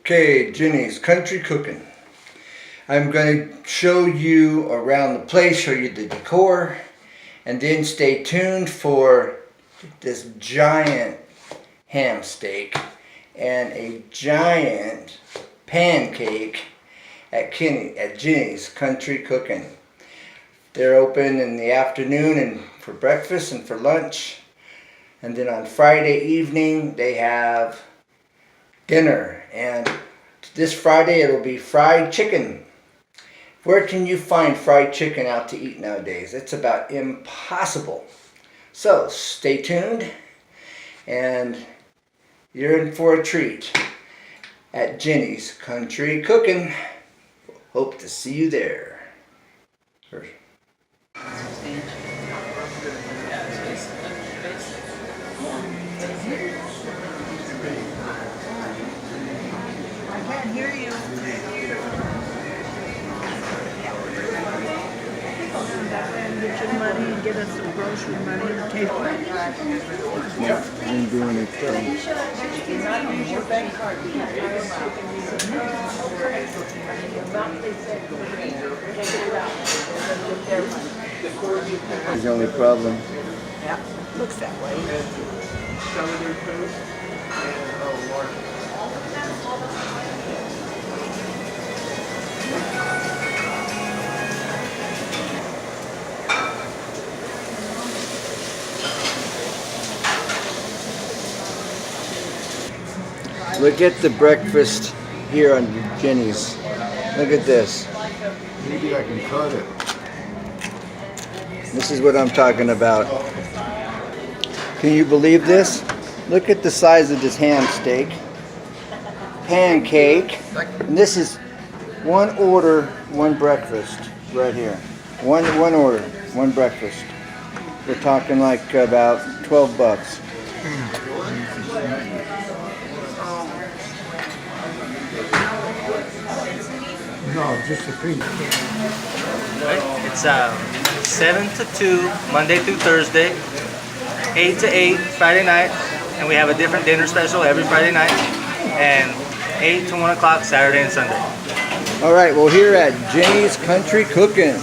Okay, Jenny's Country Cooking. I'm going to show you around the place, show you the decor, and then stay tuned for this giant ham steak and a giant pancake at Jenny's Country Cooking. They're open in the afternoon and for breakfast and for lunch. And then on Friday evening they have dinner, and this Friday it'll be fried chicken. Where can you find fried chicken out to eat nowadays? It's about impossible. So stay tuned, and you're in for a treat at Jenny's Country Cooking. Hope to see you there. I can't hear you. Get your money, get us some grocery money to take away. Yeah, I ain't doing it. Do not use your bank card. Here's the only problem. Yeah, looks that way. Look at the breakfast here on Jenny's. Look at this. Maybe I can cut it. This is what I'm talking about. Can you believe this? Look at the size of this ham steak. Pancake. And this is one order, one breakfast right here. One order, one breakfast. We're talking like about 12 bucks. No, just a piece. Right. It's 7 to 2 Monday through Thursday, 8 to 8 Friday night, and we have a different dinner special every Friday night, and 8 to 1 o'clock Saturday and Sunday. All right, well, here at Jenny's Country Cooking.